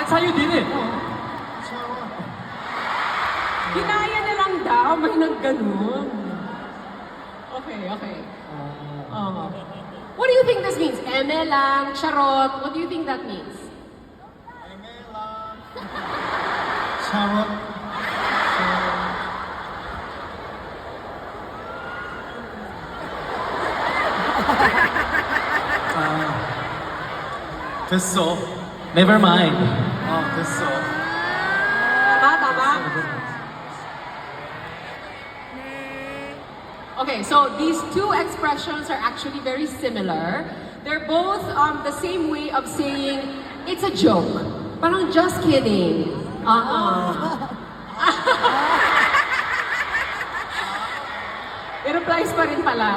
sa'yo din eh. Ginaya na lang daw, may nagganon. Okay, okay. What do you think this means? Eme lang, charot. What do you think that means? Charot. 됐어. Never mind. 됐어. Tama, tama. Okay, so these two expressions are actually very similar. They're both the same way of saying, it's a joke. Parang just kidding. It applies pa rin pala.